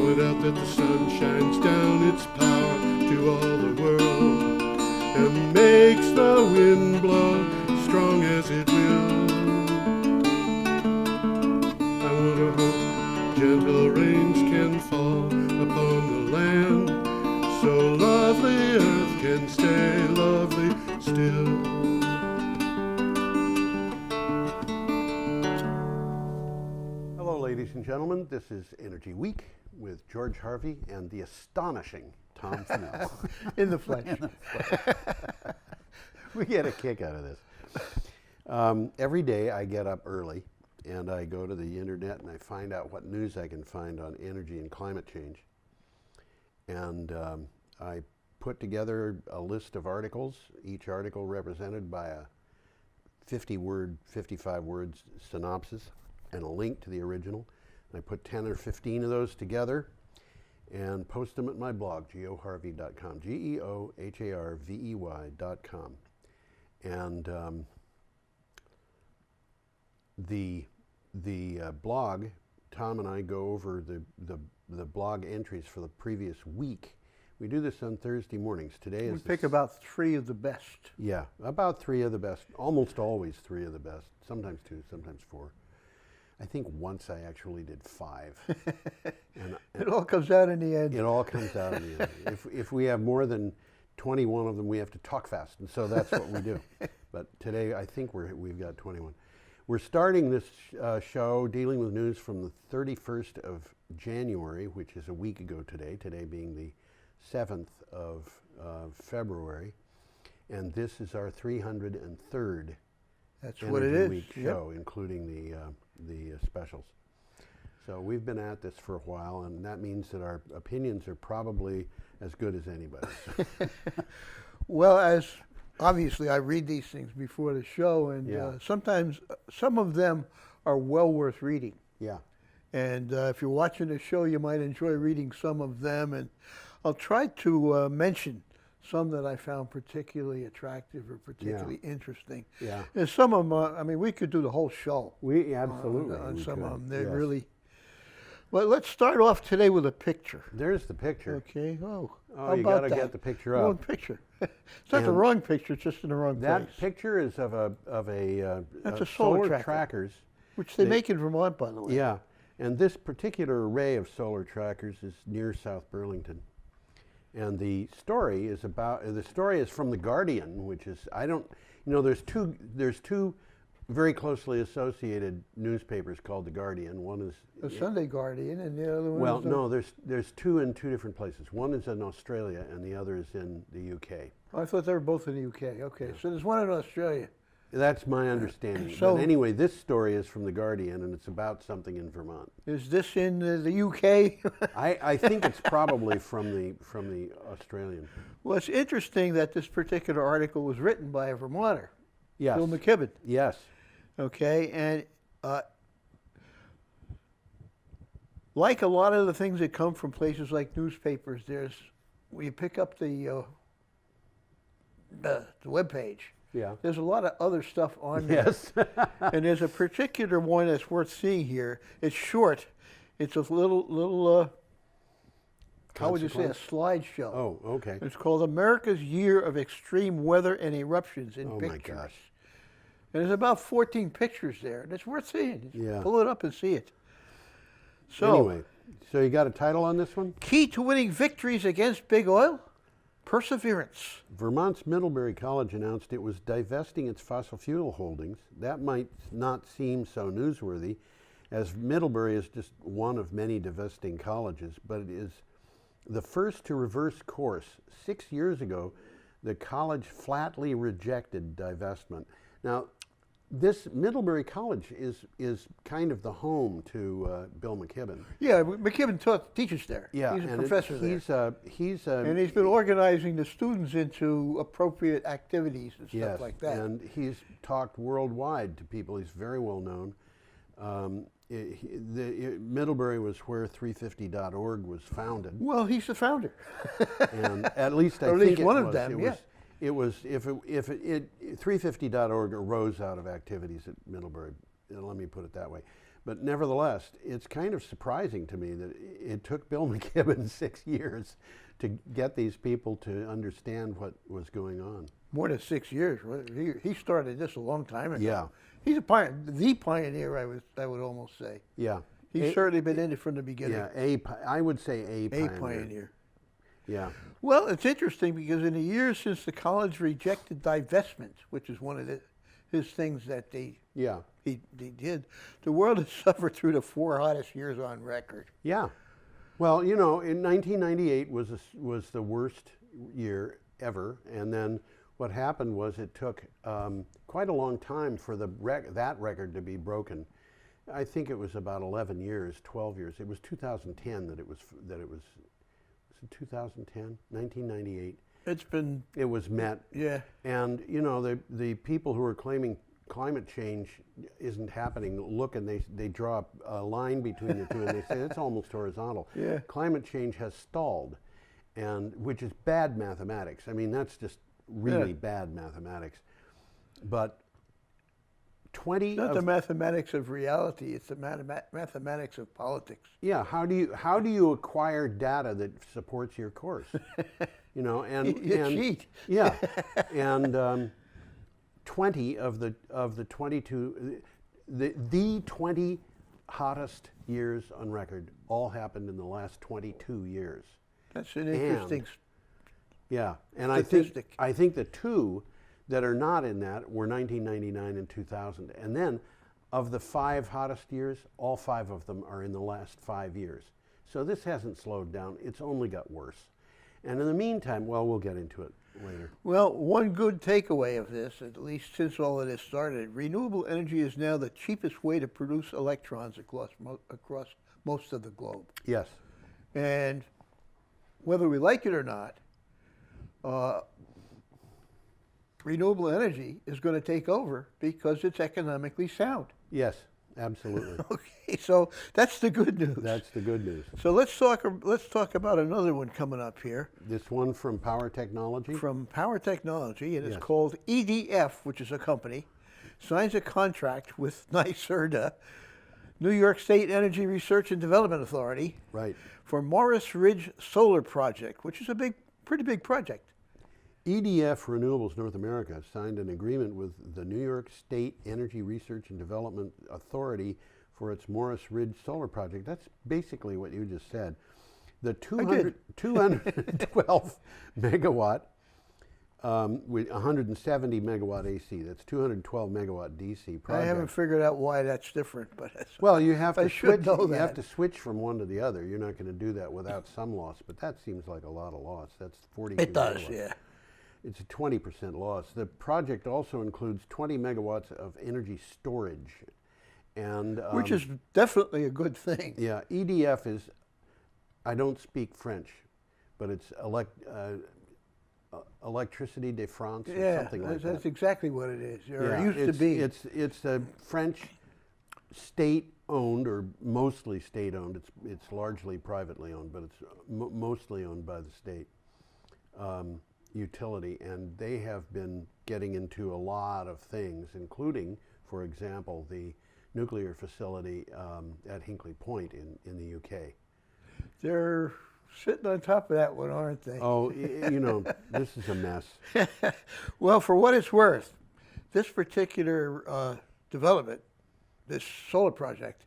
point out that the sun shines down its power to all the world and makes the wind blow strong as it will. I wonder how gentle rains can fall upon the land, so lovely earth can stay lovely still. Hello, ladies and gentlemen. This is Energy Week with George Harvey and the astonishing Tom Fennell. In the flesh. We get a kick out of this. Every day I get up early and I go to the internet and I find out what news I can find on energy and climate change. And I put together a list of articles, each article represented by a 55 words synopsis and a link to the original. I put 10 or 15 of those together and post them at my blog, geoharvey.com, geoharvey.com. And the blog, Tom and I go over the blog entries for the previous week. We do this on Thursday mornings. Today is... We pick about 3 of the best. Yeah, about 3 of the best. Almost always 3 of the best. Sometimes 2, sometimes 4. I think once I actually did 5. and it all comes out in the end. It all comes out in the end. If we have more than 21 of them, we have to talk fast, and so that's what we do. But today, I think we've got 21. We're starting this show dealing with news from the 31st of January, which is a week ago today being the 7th of February, and this is our 303rd That's what it is. Week show, including the specials. So we've been at this for a while, and that means that our opinions are probably as good as anybody's. Well, as obviously I read these things before the show, and sometimes some of them are well worth reading. Yeah. And if you're watching the show, you might enjoy reading some of them, and I'll try to mention some that I found particularly attractive or particularly interesting. Yeah. And some of them, I mean, we could do the whole show. We absolutely on some of them. Could. They're really... Well, let's start off today with a picture. There's the picture. Okay. Oh, how you got to get the picture up. Wrong picture. It's not the wrong picture. It's just in the wrong place. That picture is of a That's a solar trackers, which they make in Vermont, by the way. Yeah, and this particular array of solar trackers is near South Burlington, and the story is from The Guardian, which is there's two very closely associated newspapers called The Guardian. One is the Sunday Guardian, and the other one. Well, no, there's 2 in 2 different places. One is in Australia, and the other is in the UK. Oh, I thought they were both in the UK. Okay, so there's one in Australia. That's my understanding. So, but anyway, this story is from The Guardian, and it's about something in Vermont. Is this in the UK? I think it's probably from the Australian. Well, it's interesting that this particular article was written by a Vermonter. Yes. Bill McKibben. Yes. Okay, and like a lot of the things that come from places like newspapers, when you pick up the web page, there's a lot of other stuff on there. Yes. And there's a particular one that's worth seeing here. It's short. It's a little how would you say, a slideshow. Oh, okay. It's called America's Year of Extreme Weather and Eruptions in Pictures. Oh my gosh. And there's about 14 pictures there, and it's worth seeing. Yeah. Pull it up and see it. So, anyway, so you got a title on this one? Key to winning victories against big oil? Perseverance. Vermont's Middlebury College announced it was divesting its fossil fuel holdings. That might not seem so newsworthy, as Middlebury is just one of many divesting colleges, but it is the first to reverse course. 6 years ago, the college flatly rejected divestment. Now, this Middlebury College is kind of the home to Bill McKibben. Yeah, McKibben teaches there. Yeah, he's a professor there. And he's been organizing the students into appropriate activities and stuff like that. And he's talked worldwide to people. He's very well known. Middlebury was where 350.org was founded. Well, he's the founder. And at least I think one of them. It was 350.org arose out of activities at Middlebury. Let me put it that way. But nevertheless, it's kind of surprising to me that it took Bill McKibben 6 years to get these people to understand what was going on. More than 6 years. He started this a long time ago. Yeah. He's the pioneer, I would almost say. Yeah. He's certainly been in it from the beginning. Yeah, I would say a pioneer. Pioneer. Yeah. Well, it's interesting because in the years since the college rejected divestment, which is one of his things that he did, the world has suffered through the 4 hottest years on record. Yeah. Well, you know, in 1998 was the worst year ever, and then what happened was it took quite a long time for that record to be broken. I think it was about 11 years, 12 years. It was 2010 that it was it 2010? 1998. It was met. Yeah. And, you know, the people who are claiming climate change isn't happening look and they draw a line between the two and they say it's almost horizontal. Yeah. Climate change has stalled, and which is bad mathematics. I mean, that's just really bad mathematics. But 20 It's not the mathematics of reality, it's the mathematics of politics. Yeah, how do you acquire data that supports your course? You know, and cheat. Yeah, and 20 of the 22, the 20 hottest years on record all happened in the last 22 years. That's an interesting and statistic. I think the two that are not in that were 1999 and 2000. And then of the 5 hottest years, all 5 of them are in the last 5 years. So this hasn't slowed down, it's only got worse. And in the meantime, well, we'll get into it later. Well, one good takeaway of this, at least since all of this started, renewable energy is now the cheapest way to produce electrons across most of the globe. Yes. And whether we like it or not, renewable energy is going to take over because it's economically sound. Yes, absolutely. Okay, so that's the good news. That's the good news. So let's talk about another one coming up here. This one from Power Technology? From Power Technology, and it's called EDF, which is a company, signs a contract with NYSERDA, New York State Energy Research and Development Authority, Right. for Morris Ridge Solar Project, which is a pretty big project. EDF Renewables North America signed an agreement with the New York State Energy Research and Development Authority for its Morris Ridge Solar Project. That's basically what you just said. The 212 megawatt with 170 megawatt AC. That's 212 megawatt DC project. I haven't figured out why that's different, but well, you have to switch. You have to switch from one to the other. You're not going to do that without some loss, but that seems like a lot of loss. That's 42 It does, megawatts. yeah. It's a 20% loss. The project also includes 20 megawatts of energy storage, and which is definitely a good thing. Yeah, EDF is. I don't speak French, but it's Electricité de France or something like that. That's exactly what it is. Or Yeah, it used to be. It's a French state-owned or mostly state-owned. It's largely privately owned, but it's mostly owned by the state utility, and they have been getting into a lot of things, including, for example, the nuclear facility at Hinkley Point in the UK. They're sitting on top of that one, aren't they? Oh, you know, this is a mess. Well, for what it's worth, this particular development, this solar project,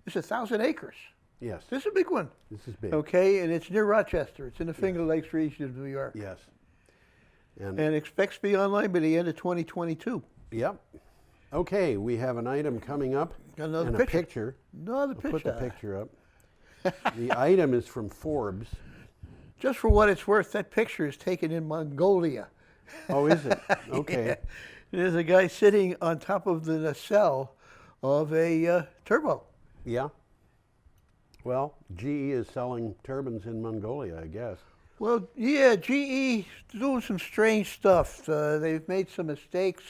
is 1,000 acres. Yes. This is a big one. This is big. Okay, and it's near Rochester. It's in the Finger Lakes region of New York. Yes. And expects to be online by the end of 2022. Yep. Okay, we have an item coming up. Got another and picture. a picture. Another picture. Put the picture up. The item is from Forbes. Just for what it's worth, that picture is taken in Mongolia. Oh, is it? Okay. Yeah. There's a guy sitting on top of the nacelle of a turbo. Yeah. Well, GE is selling turbines in Mongolia, I guess. Well, yeah, GE doing some strange stuff. They've made some mistakes.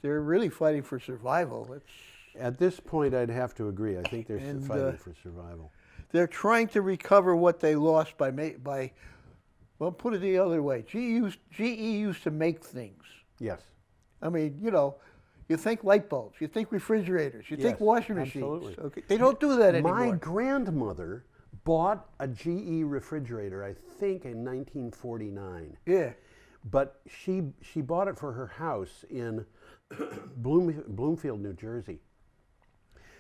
They're really fighting for survival. At this point, I'd have to agree. I think they're fighting for survival. They're trying to recover what they lost by well, put it the other way. GE used to make things. Yes. I mean, you know, You think light bulbs, you think refrigerators, you think Yes, washing machines. absolutely. Okay. They don't do that anymore. My grandmother bought a GE refrigerator, I think in 1949. Yeah. But she bought it for her house in Bloomfield, New Jersey.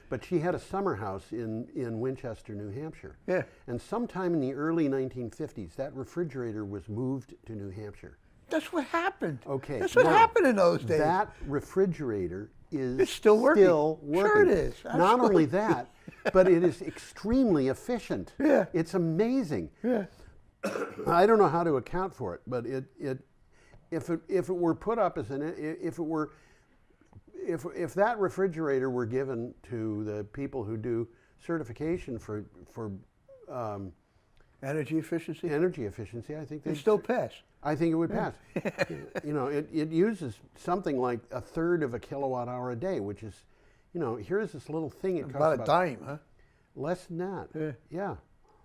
But she had a summer house in Winchester, New Hampshire. Yeah. And sometime in the early 1950s, that refrigerator was moved to New Hampshire. That's what happened. Okay. That's what happened in those days. That refrigerator is It's still working. Sure it is. Not Absolutely. only that, but it is extremely efficient. Yeah. It's amazing. Yeah. I don't know how to account for it, but if it were put up as if that refrigerator were given to the people who do certification for Energy efficiency? energy efficiency, I think They they'd still pass. I think it would pass. You know, it uses something like a third of a kilowatt hour a day, which is, you know, here's this little thing. It costs About a dime, huh? less than that. Yeah. Yeah.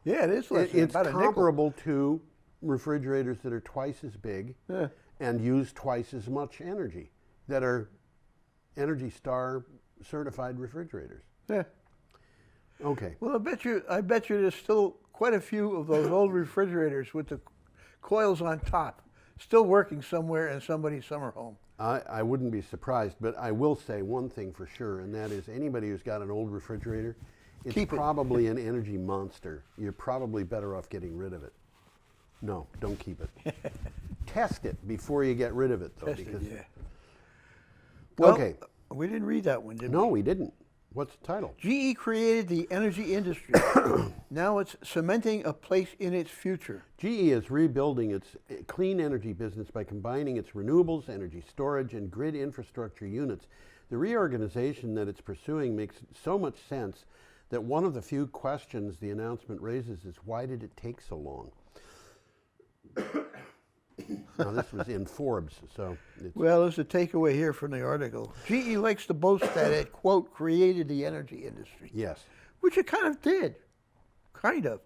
Yeah, it is less than It's about a nickel. comparable to refrigerators that are twice as big Yeah. and use twice as much energy, that are Energy Star certified refrigerators. Yeah. Okay. Well, I bet you there's still quite a few of those old refrigerators with the coils on top still working somewhere in somebody's summer home. I wouldn't be surprised, but I will say one thing for sure, and that is anybody who's got an old refrigerator, it's Keep it. probably an energy monster. You're probably better off getting rid of it. No, don't keep it. Test it before you get rid of it, though. Test it, because yeah. Well, okay. we didn't read that one, did we? No, we didn't. What's the title? GE created the energy industry. Now it's cementing a place in its future. GE is rebuilding its clean energy business by combining its renewables, energy storage, and grid infrastructure units. The reorganization that it's pursuing makes so much sense that one of the few questions the announcement raises is, why did it take so long? Now, this was in Forbes, so it's... Well, there's a takeaway here from the article. GE likes to boast that it, quote, created the energy industry. Yes. Which it kind of did. Kind of.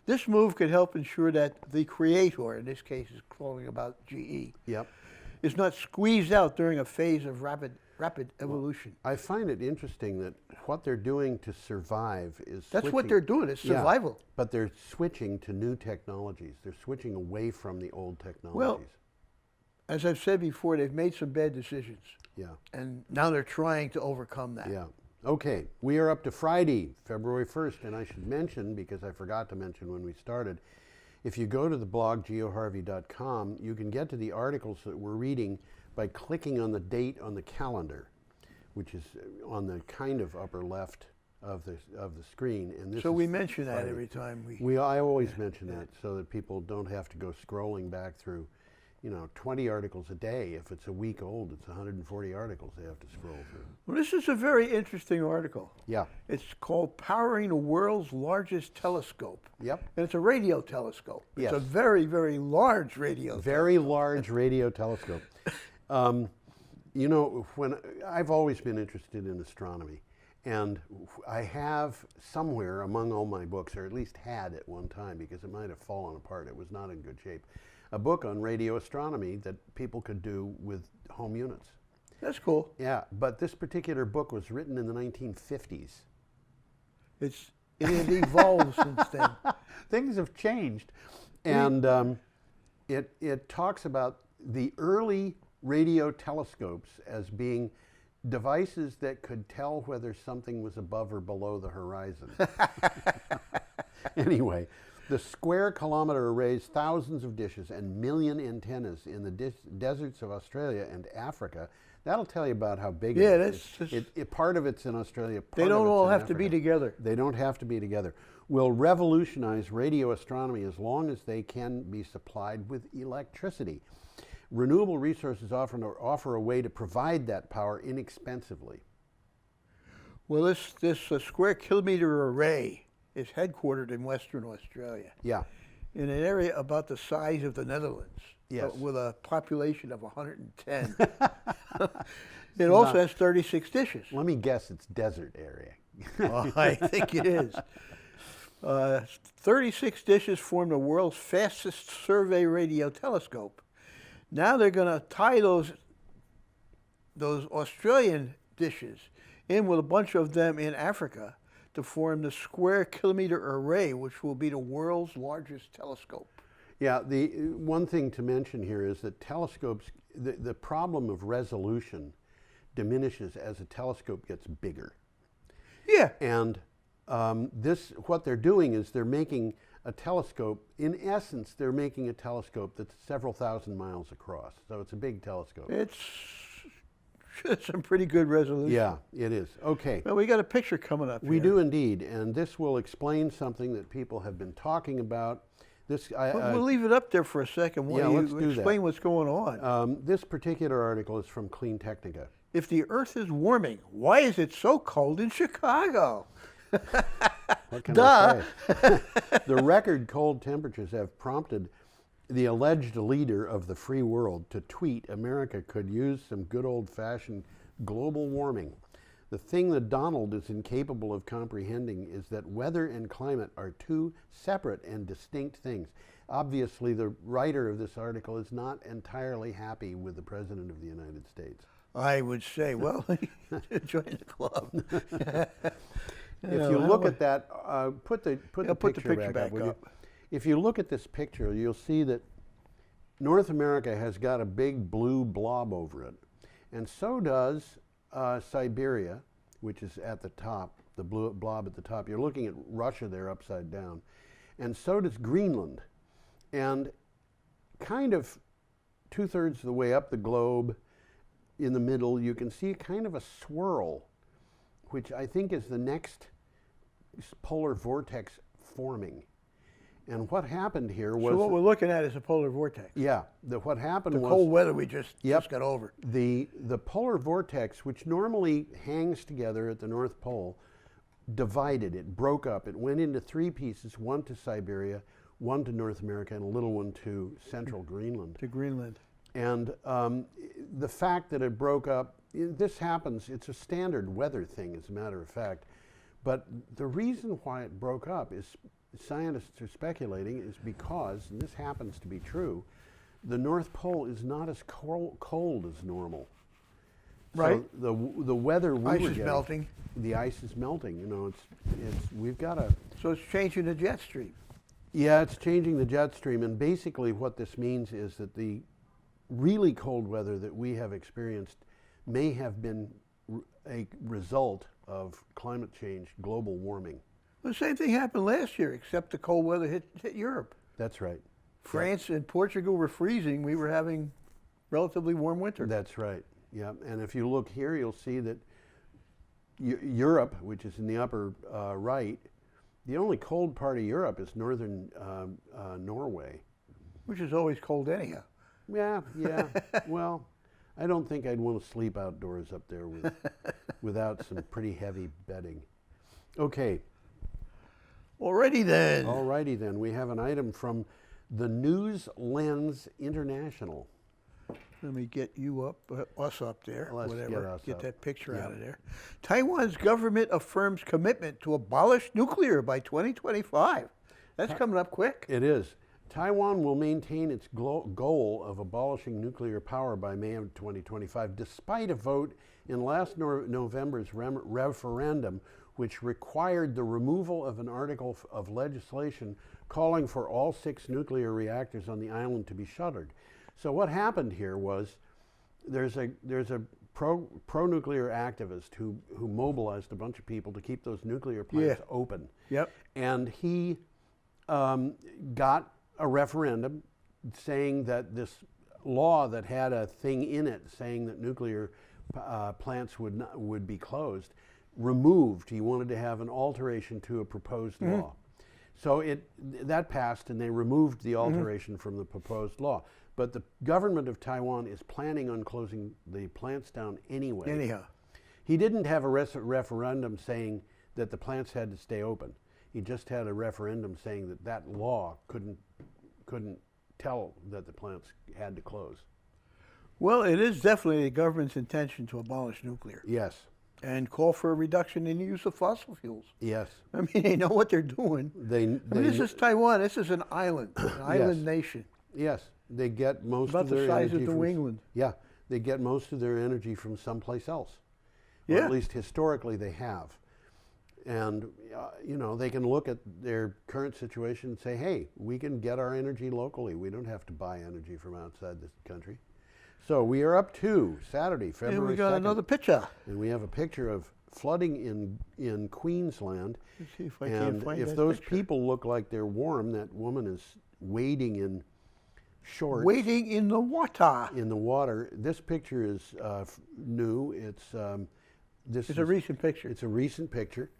This move could help ensure that the creator, in this case is calling about GE, Yep. is not squeezed out during a phase of rapid evolution. I find it interesting that what they're doing to survive is That's what they're doing. It's survival. Yeah, but they're switching to new technologies. They're switching away from the old technologies. Well, as I've said before, they've made some bad decisions. Yeah. And now they're trying to overcome that. Yeah. Okay, we are up to Friday, February 1st, and I should mention, because I forgot to mention when we started, if you go to the blog, geoharvey.com, you can get to the articles that we're reading by clicking on the date on the calendar, which is on the kind of upper left of the screen. And this So we is mention that Friday. every time I always mention that so that people don't have to go scrolling back through, 20 articles a day. If it's a week old, it's 140 articles they have to scroll through. Well, this is a very interesting article. Yeah. It's called Powering the World's Largest Telescope. Yep. And it's a radio telescope. Yes. It's a very, very large radio Very large radio telescope. When I've always been interested in astronomy, and I have somewhere among all my books, or at least had at one time, because it might have fallen apart, it was not in good shape, a book on radio astronomy that people could do with home units. That's cool. Yeah, but this particular book was written in the 1950s. It has evolved since then. Things have changed. And it talks about the early radio telescopes as being devices that could tell whether something was above or below the horizon. Anyway, the square kilometer arrays thousands of dishes and million antennas in the deserts of Australia and Africa. That'll tell you about how big it is. Part of it's in Australia, part They don't of it's all in have Africa. to be together. They don't have to be together. Will revolutionize radio astronomy as long as they can be supplied with electricity. Renewable resources offer a way to provide that power inexpensively. Well, this square kilometer array is headquartered in Western Australia. Yeah. In an area about the size of the Netherlands. Yes. With a population of 110. It also has 36 dishes. Let me guess, it's desert area. Oh, I think it is. 36 dishes form the world's fastest survey radio telescope. Now they're going to tie those those Australian dishes in with a bunch of them in Africa to form the square kilometer array, which will be the world's largest telescope. Yeah, the one thing to mention here is that telescopes, the problem of resolution diminishes as a telescope gets bigger. Yeah. And what they're doing is they're making a telescope, in essence, they're making a telescope that's several thousand miles across. So it's a big telescope. It's some pretty good resolution. Yeah, it is. Okay. Well, we got a picture coming up We here. do indeed, and this will explain something that people have been talking about. We'll leave it up there for a second. Yeah, let's do that. Explain what's going on. This particular article is from Clean Technica. If the Earth is warming, why is it so cold in Chicago? What can Duh. I say? The record cold temperatures have prompted the alleged leader of the free world to tweet, "America could use some good old-fashioned global warming." The thing that Donald is incapable of comprehending is that weather and climate are two separate and distinct things. Obviously, the writer of this article is not entirely happy with the President of the United States. I would say, well, join the club. If you look at that, put the picture back up. up. If you look at this picture, you'll see that North America has got a big blue blob over it, and so does Siberia, which is at the top, the blue blob at the top. You're looking at Russia there upside down, and so does Greenland. And kind of 2/3 of the way up the globe, in the middle, you can see kind of a swirl, which I think is the next polar vortex forming. And what happened here was... So what we're looking at is a polar vortex. Yeah. What happened was... The cold weather we just got over. The polar vortex, which normally hangs together at the North Pole, divided. It broke up. It went into 3 pieces, one to Siberia, one to North America, and a little one to central Greenland. To Greenland. And the fact that it broke up, this happens, it's a standard weather thing, as a matter of fact. But the reason why it broke up is, scientists are speculating, is because, and this happens to be true, the North Pole is not as cold as normal. Right. So the weather we ice were is getting, melting. The ice is melting. You know, we've got a... So it's changing the jet stream. Yeah, it's changing the jet stream, and basically what this means is that the really cold weather that we have experienced may have been a result of climate change, global warming. Well, the same thing happened last year, except the cold weather hit Europe. That's right. France and Portugal were freezing. We were having relatively warm winter. That's right. Yeah, and if you look here, you'll see that Europe, which is in the upper right, the only cold part of Europe is northern Norway. Which is always cold anyhow. Yeah. Well, I don't think I'd want to sleep outdoors up there without some pretty heavy bedding. Okay. Alrighty then. We have an item from the News Lens International. Let me get you up, us up there, Let's whatever. Get that picture out of there. Taiwan's government affirms commitment to abolish nuclear by 2025. That's coming up quick. It is. Taiwan will maintain its goal of abolishing nuclear power by May of 2025, despite a vote in last November's referendum, which required the removal of an article of legislation calling for all 6 nuclear reactors on the island to be shuttered. So what happened here was there's a pro-nuclear activist who mobilized a bunch of people to keep those nuclear plants open. Yep. And he got a referendum saying that this law that had a thing in it saying that nuclear plants would be closed removed. He wanted to have an alteration to a proposed law. So that passed, and they removed the alteration from the proposed law. But the government of Taiwan is planning on closing the plants down anyway. Anyhow. He didn't have a referendum saying that the plants had to stay open. He just had a referendum saying that that law couldn't tell that the plants had to close. Well, it is definitely the government's intention to abolish nuclear. Yes. And call for a reduction in the use of fossil fuels. Yes. I mean, they know what they're doing. This is Taiwan. This is an island, an island nation. Yes. They get most about of their the size energy of New England. Yeah. they get most of their energy from someplace else. Or at least historically they have. And, you know, they can look at their current situation and say, hey, we can get our energy locally. We don't have to buy energy from outside the country. So we are up to Saturday, February 2nd. And we got another picture. And we have a picture of flooding in Queensland. Let's see if I can find if that those picture. people look like they're warm, that woman is wading in shorts. Wading in the water. In the water. This picture is new. It's a recent picture. It's a recent picture.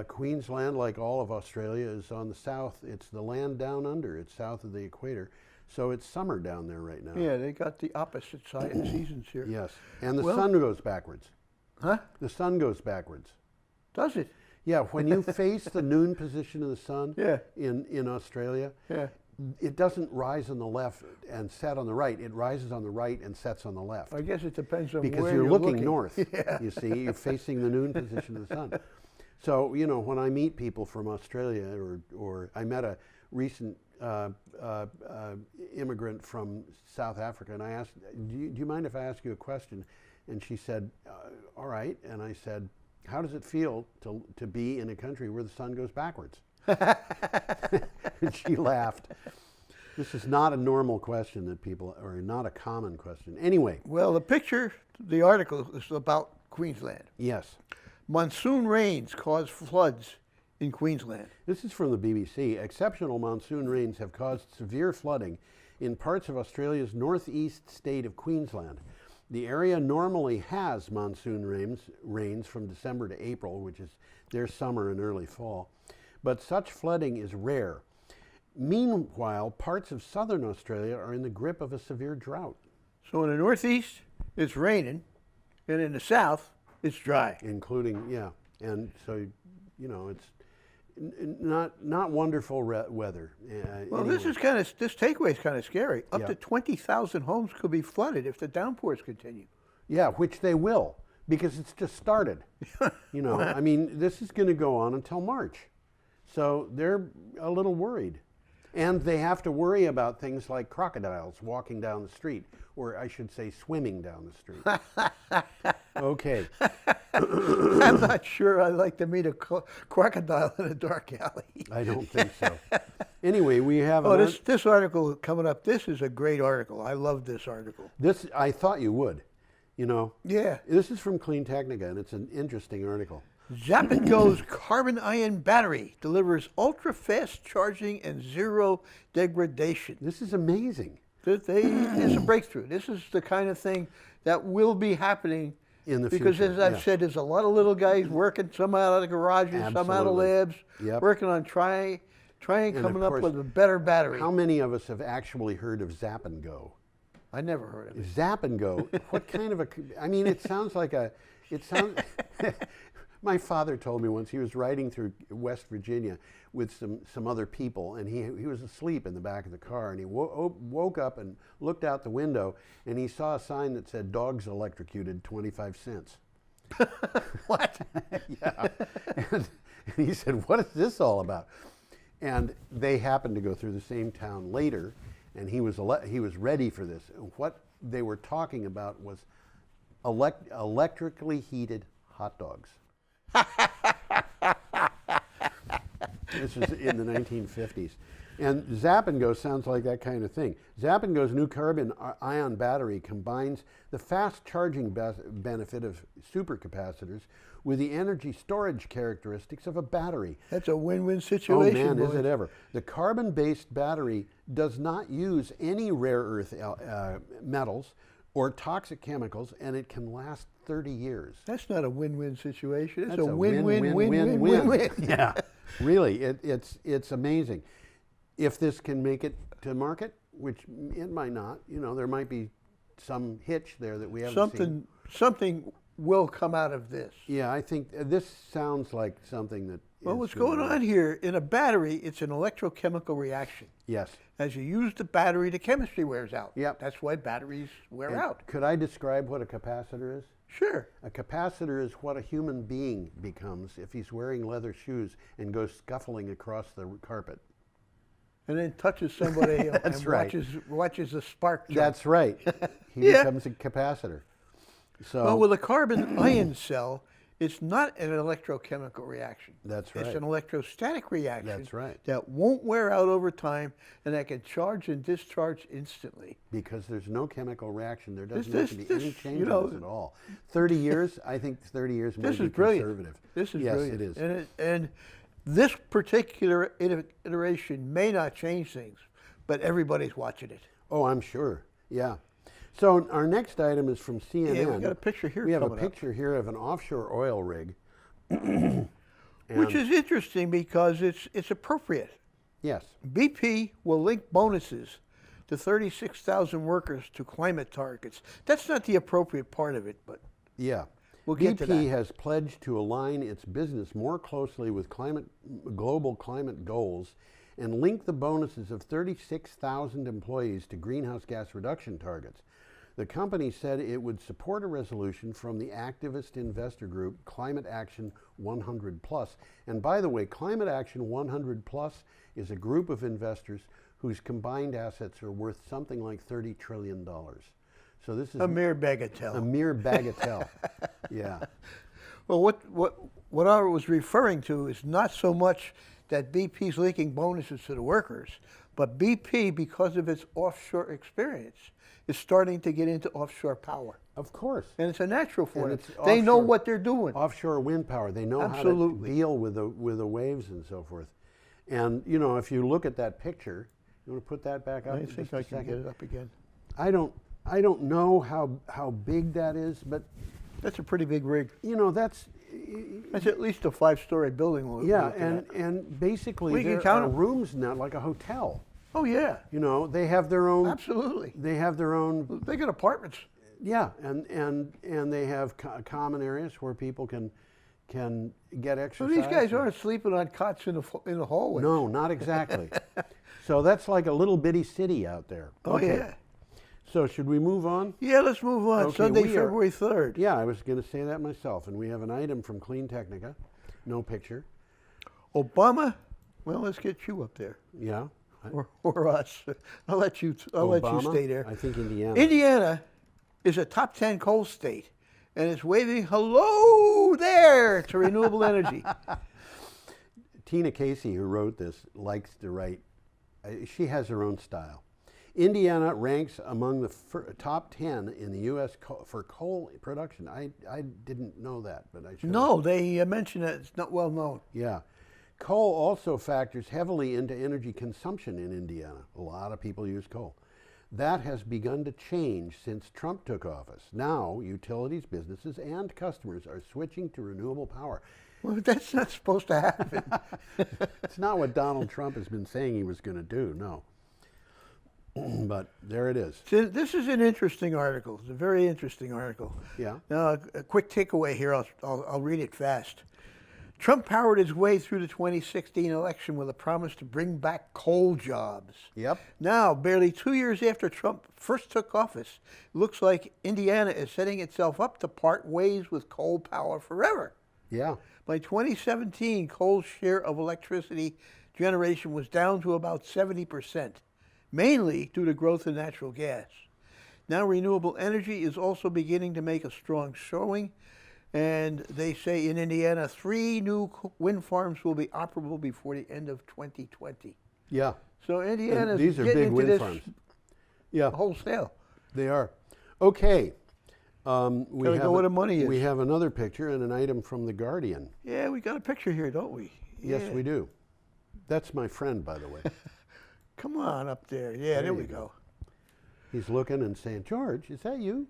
Queensland, like all of Australia, is on the south. It's the land down under. It's south of the equator. So it's summer down there right now. Yeah, they got the opposite side of seasons here. Yes. And the sun goes backwards. Huh? The sun goes backwards. Does it? Yeah, when you face the noon position of the sun in Australia, it doesn't rise on the left and set on the right. It rises on the right and sets on the left. I guess it depends on because where you're looking looking north. You see, you're facing the noon position of the sun. So, you know, when I meet people from Australia, or I met a recent immigrant from South Africa, and I asked, do you mind if I ask you a question? And she said, all right. And I said, how does it feel to be in a country where the sun goes backwards? And she laughed. This is not a normal question that people, or not a common question. Anyway. Well, the article is about Queensland. Yes. Monsoon rains cause floods in Queensland. This is from the BBC. Exceptional monsoon rains have caused severe flooding in parts of Australia's northeast state of Queensland. The area normally has monsoon rains from December to April, which is their summer and early fall. But such flooding is rare. Meanwhile, parts of southern Australia are in the grip of a severe drought. So in the northeast, it's raining, and in the south, it's dry. Including, and so, you know, it's not wonderful weather. Well, anyway. this takeaway is kind of scary. Up to 20,000 homes could be flooded if the downpours continue. Yeah, which they will, because it's just started. You know, I mean, this is going to go on until March. So they're a little worried. And they have to worry about things like crocodiles walking down the street, or I should say swimming down the street. Okay. I'm not sure I'd like to meet a crocodile in a dark alley. I don't think so. Anyway, we have... this article coming up, this is a great article. I love this article. I thought you would, you know. Yeah. This is from Clean Technica, and it's an interesting article. Zap & Go's carbon-ion battery delivers ultra-fast charging and zero degradation. This is amazing. It's a breakthrough. This is the kind of thing that will be happening in the because, future. As I've said, there's a lot of little guys working, some out of the garages, some out of labs, working on trying coming up with a better battery. How many of us have actually heard of Zap & Go? I never heard of it. Zap & Go, what kind of I mean, it sounds like my father told me once he was riding through West Virginia with some other people, and he was asleep in the back of the car, and he woke up and looked out the window, and he saw a sign that said, "Dogs electrocuted, 25 cents." What? Yeah. And he said, "What is this all about?" And they happened to go through the same town later, and he was ready for this. And what they were talking about was electrically heated hot dogs. This was in the 1950s. And Zap & Go sounds like that kind of thing. Zap & Go's new carbon-ion battery combines the fast charging benefit of supercapacitors with the energy storage characteristics of a battery. That's a win-win situation. Oh man, is it ever. The carbon-based battery does not use any rare earth metals or toxic chemicals, and it can last 30 years. That's not a win-win situation. It's a win-win-win-win-win. Yeah, really, it's amazing. If this can make it to market, which it might not, you know, there might be some hitch there that we haven't seen. Something will come out of this. Yeah, I think this sounds like something that. Well, what's going on here, in a battery, it's an electrochemical reaction. Yes. As you use the battery, the chemistry wears out. Yep. That's why batteries wear out. Could I describe what a capacitor is? Sure. A capacitor is what a human being becomes if he's wearing leather shoes and goes scuffling across the carpet. and then touches somebody That's and right. watches a spark jump. That's right. He becomes a capacitor. So Well, with a carbon ion cell, it's not an electrochemical reaction. That's right. It's an electrostatic reaction. That's right. That won't wear out over time, and that can charge and discharge instantly. Because there's no chemical reaction, there doesn't have to be any change in this at all. 30 years, I think 30 years may be conservative. This is yes, brilliant. It is. And this particular iteration may not change things, but everybody's watching it. Oh, I'm sure. Yeah. So our next item is from CNN. Yeah, we got a picture here. We have a picture here of an offshore oil rig. Which is interesting because it's appropriate. Yes. BP will link bonuses to 36,000 workers to climate targets. That's not the appropriate part of it, but yeah. We'll get to that. BP has pledged to align its business more closely with global climate goals and link the bonuses of 36,000 employees to greenhouse gas reduction targets. The company said it would support a resolution from the activist investor group Climate Action 100 Plus. And by the way, Climate Action 100 Plus is a group of investors whose combined assets are worth something like $30 trillion. So this is a mere bagatelle. A mere bagatelle. Yeah. Well, what I was referring to is not so much that BP's linking bonuses to the workers, but BP, because of its offshore experience, is starting to get into offshore power. Of course. And it's a natural for them. They They know what they're doing. Offshore wind power. They know how to deal with the waves and so forth. And, you know, if you look at that picture, you want to put that back up? I think I can get it up again. I don't know how big that is, but that's a pretty big rig. You know, that's at least a 5-story building. Yeah, and basically there are rooms now like a hotel. Oh yeah. You know, they have their own. Absolutely. They have their own. They got apartments. Yeah, and they have common areas where people can get exercise. So these guys aren't sleeping on cots in the hallway. No, not exactly. So that's like a little bitty city out there. Oh yeah. So should we move on? Yeah, let's move on. Okay, Sunday, February 3rd. Yeah, I was going to say that myself. And we have an item from Clean Technica. No picture. Obama. Well, let's get you up there. Yeah. Or us. I'll let you stay there. I think Indiana. Indiana is a top 10 coal state, and it's waving hello there to renewable energy. Tina Casey, who wrote this, likes to write. She has her own style. Indiana ranks among the top 10 in the U.S. for coal production. I didn't know that, but I should. No, they mentioned that it's not well known. Yeah. Coal also factors heavily into energy consumption in Indiana. A lot of people use coal. That has begun to change since Trump took office. Now, utilities, businesses, and customers are switching to renewable power. Well, that's not supposed to happen. It's not what Donald Trump has been saying he was going to do, no. But there it is. So this is an interesting article. It's a very interesting article. Yeah. Now, a quick takeaway here. I'll read it fast. Trump powered his way through the 2016 election with a promise to bring back coal jobs. Yep. Now, barely 2 years after Trump first took office, it looks like Indiana is setting itself up to part ways with coal power forever. Yeah. By 2017, coal's share of electricity generation was down to about 70%, mainly due to growth in natural gas. Now, renewable energy is also beginning to make a strong showing. And they say in Indiana, 3 new wind farms will be operable before the end of 2020. Yeah. So Indiana's these are getting big into wind this farms. Yeah. wholesale. They are. Okay. We gotta go where the money is. We have another picture and an item from The Guardian. Yeah, we got a picture here, don't we? Yes, we do. That's my friend, by the way. Come on up there. Yeah, there we go. He's looking and saying, George, is that you?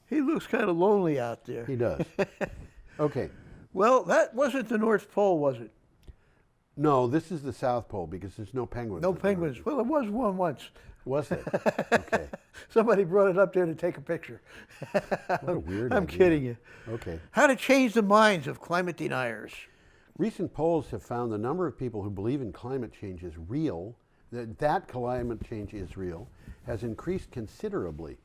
He looks kind of lonely out there. He does. Okay. Well, that wasn't the North Pole, was it? No, this is the South Pole because there's no penguins. No penguins. Well, there was one once. Was there? Okay. Somebody brought it up there to take a picture. What a weird I'm idea. kidding you. Okay. How to change the minds of climate deniers. Recent polls have found the number of people who believe in climate change is real, that climate change is real, has increased considerably.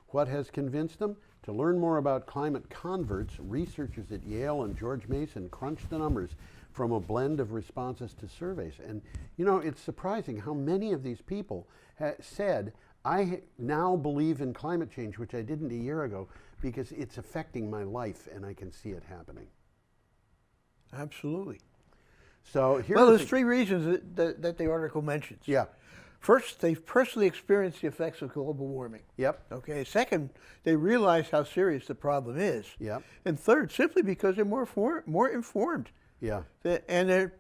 What has convinced them? To learn more about climate converts, researchers at Yale and George Mason crunched the numbers from a blend of responses to surveys. And you know, it's surprising how many of these people said, I now believe in climate change, which I didn't a year ago, because it's affecting my life and I can see it happening. Absolutely. So there's three reasons that the article mentions. Yeah. First, they've personally experienced the effects of global warming. Yep. Okay. Second, they realize how serious the problem is. Yep. And third, simply because they're more informed. Yeah. And they're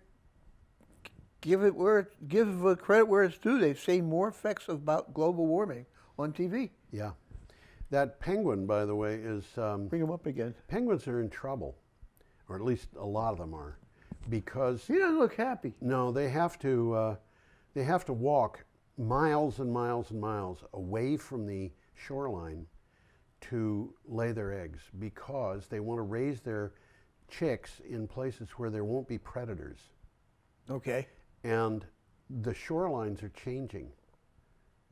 give credit where it's due. They've seen more effects about global warming on TV. Yeah. That penguin, by the way, is bring him up again. Penguins are in trouble, or at least a lot of them are, because he doesn't look happy. No, they have to walk miles and miles and miles away from the shoreline to lay their eggs, because they want to raise their chicks in places where there won't be predators. Okay. And the shorelines are changing.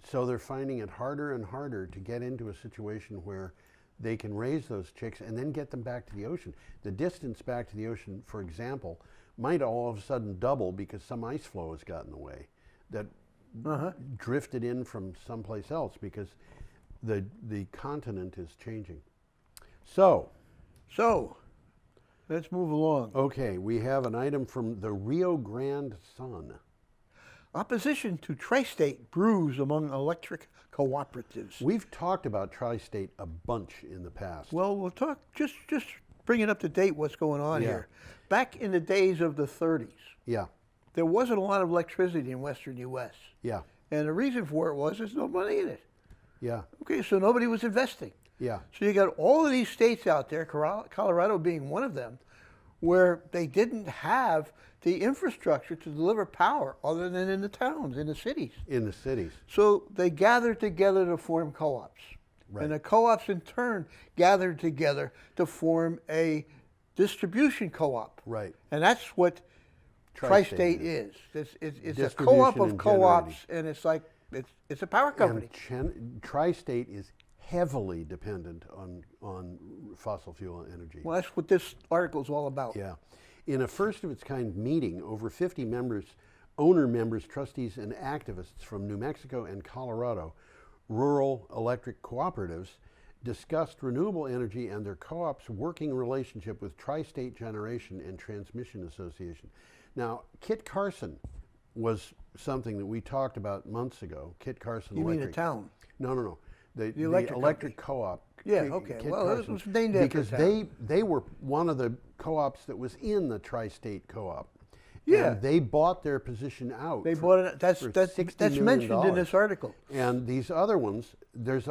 So they're finding it harder and harder to get into a situation where they can raise those chicks and then get them back to the ocean. The distance back to the ocean, for example, might all of a sudden double because some ice flow has gotten in the way that drifted in from someplace else, because the continent is changing. So let's move along. Okay, we have an item from the Rio Grande Sun. Opposition to Tri-State brews among electric cooperatives. We've talked about Tri-State a bunch in the past. Well, we'll talk, just bring it up to date what's going on here. Back in the days of the 30s, there wasn't a lot of electricity in western U.S. Yeah. And the reason for it was there's no money in it. Yeah. Okay, so nobody was investing. Yeah. So you got all of these states out there, Colorado being one of them, where they didn't have the infrastructure to deliver power other than in the towns, in the cities. In the cities. So they gathered together to form co-ops. Right. And the co-ops in turn gathered together to form a distribution co-op. Right. And that's what Tri-State is. It's a co-op of co-ops, and it's like, it's a power company. And Tri-State is heavily dependent on fossil fuel energy. Well, that's what this article is all about. Yeah. In a first-of-its-kind meeting, over 50 members, owner members, trustees, and activists from New Mexico and Colorado, rural electric cooperatives, discussed renewable energy and their co-op's working relationship with Tri-State Generation and Transmission Association. Now, Kit Carson was something that we talked about months ago. Kit Carson You Electric. mean a town? No. The electric co-op. Yeah, okay. Kit Well, Carson, it was named after because they were one of the co-ops that was in the Tri-State co-op. Yeah. And they bought their position out. They bought it. That's mentioned in this article. And these other ones, there's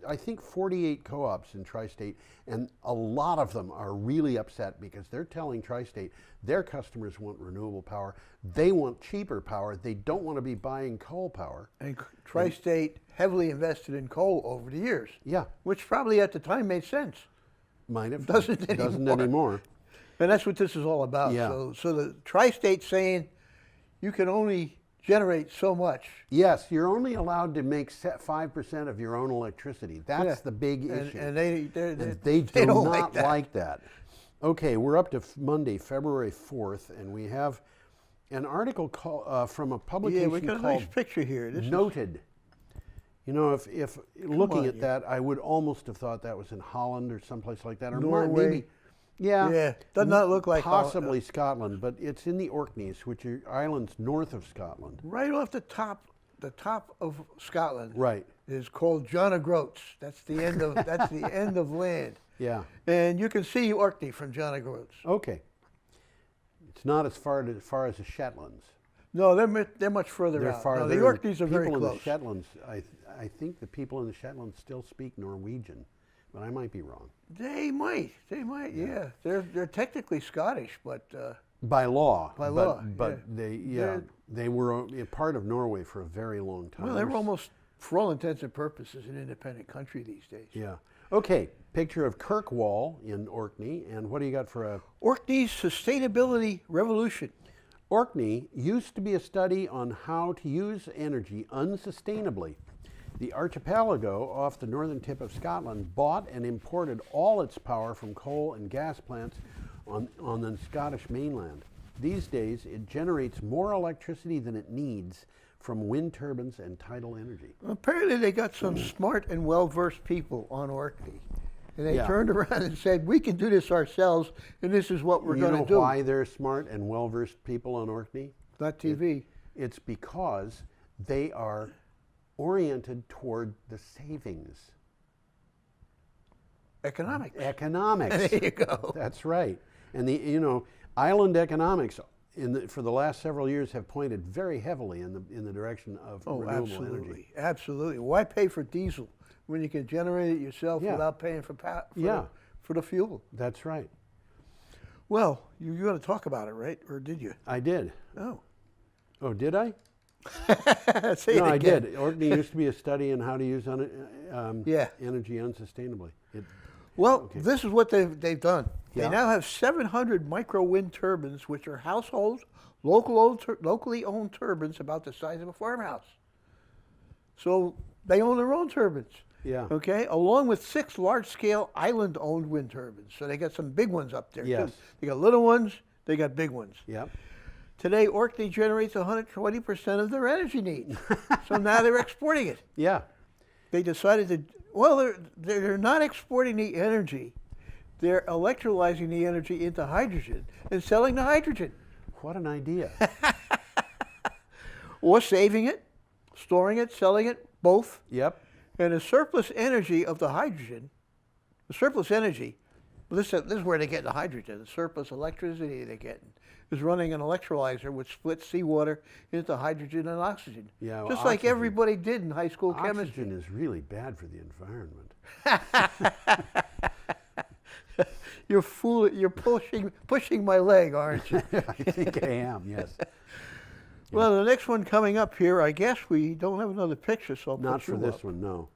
I think 48 co-ops in Tri-State, and a lot of them are really upset because they're telling Tri-State their customers want renewable power. They want cheaper power. They don't want to be buying coal power. And Tri-State heavily invested in coal over the years. Yeah. Which probably at the time made sense. Might have. Doesn't anymore. And that's what this is all about. Yeah. So the Tri-State saying you can only generate so much. Yes, you're only allowed to make 5% of your own electricity. That's the big issue. And they do not like that. Okay, we're up to Monday, February 4th, and we have an article from a publication we got a nice picture here. Noted. You know, if looking at that, I would almost have thought that was in Holland or someplace like that, or Norway. Maybe. Yeah, does not look like possibly Scotland, but it's in the Orkneys, which are islands north of Scotland. Right off the top of Scotland. Right. Is called John O'Groats. That's the end of the end of land. Yeah. And you can see Orkney from John O'Groats. Okay. It's not as far as the Shetlands. No, they're much further out. No, the Orkneys are very close. People in the Shetlands, I think the people in the Shetlands still speak Norwegian, but I might be wrong. They might, yeah. They're technically Scottish, but by law. But they were a part of Norway for a very long time. Well, they were almost, for all intents and purposes, an independent country these days. Yeah. Okay. Picture of Kirkwall in Orkney, and what do you got for a Orkney's sustainability revolution? Orkney used to be a study on how to use energy unsustainably. The archipelago off the northern tip of Scotland bought and imported all its power from coal and gas plants on the Scottish mainland. these days it generates more electricity than it needs from wind turbines and tidal energy. Apparently they got some smart and well-versed people on Orkney. And they Yeah. turned around and said, we can do this ourselves, and this is what we're going to do. You know why they're smart and well-versed people on Orkney? Not TV. It's because they are oriented toward the savings. Economics. Economics. There you go. That's right. And island economics for the last several years have pointed very heavily in the direction of renewable energy. Absolutely. Why pay for diesel when you can generate it yourself without paying for the fuel? That's right. Well, you're going to talk about it, right? Or did you? I did. Oh. Oh, did I? Say it again. I did. Orkney used to be a study in how to use energy unsustainably. This is what they've done. Yeah. They now have 700 micro wind turbines, which are household, locally owned turbines about the size of a farmhouse. So they own their own turbines. Yeah. Okay, along with 6 large-scale island-owned wind turbines. So they got some big ones up there Yes. too. They got little ones. They got big ones. Yep. Today, Orkney generates 120% of their energy needs. So now they're exporting it. Yeah. They decided to. Well, they're not exporting the energy. They're electrolyzing the energy into hydrogen and selling the hydrogen. What an idea. Or saving it, storing it, selling it, both. Yep. And the surplus energy of the hydrogen, well, this is where they get the hydrogen, the surplus electricity they're getting, is running an electrolyzer which splits seawater into hydrogen and oxygen. Yeah, just like everybody did in high school chemistry. Oxygen is really bad for the environment. You're pushing my leg, aren't you? I think I am, yes. Well, the next one coming up here, I guess we don't have another picture, so I'll Not put you for this up. one, no.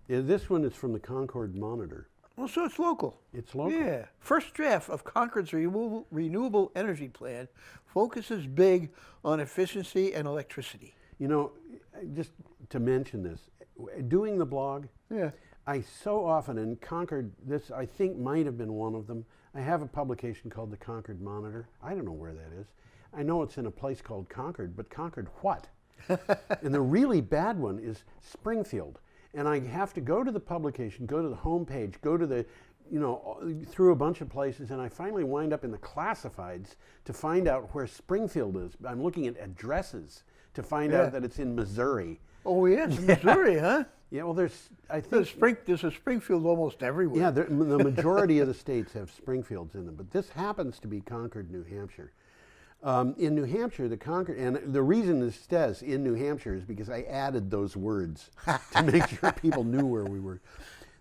Yeah, this one is from the Concord Monitor. Well, so it's local. It's local. Yeah. First draft of Concord's renewable energy plan focuses big on efficiency and electricity. You know, just to mention this, doing the blog, I so often, and Concord, this I think might have been one of them, I have a publication called the Concord Monitor. I don't know where that is. I know it's in a place called Concord, but Concord what? And the really bad one is Springfield. And I have to go to the publication, go to the homepage, go to the, through a bunch of places, and I finally wind up in the classifieds to find out where Springfield is. I'm looking at addresses to find out that it's in Missouri. Oh, yes, Missouri, huh? Yeah, well, there's a Springfield almost everywhere. Yeah, the majority of the states have Springfields in them, but this happens to be Concord, New Hampshire. In New Hampshire, the Concord, and the reason this says in New Hampshire is because I added those words to make sure people knew where we were.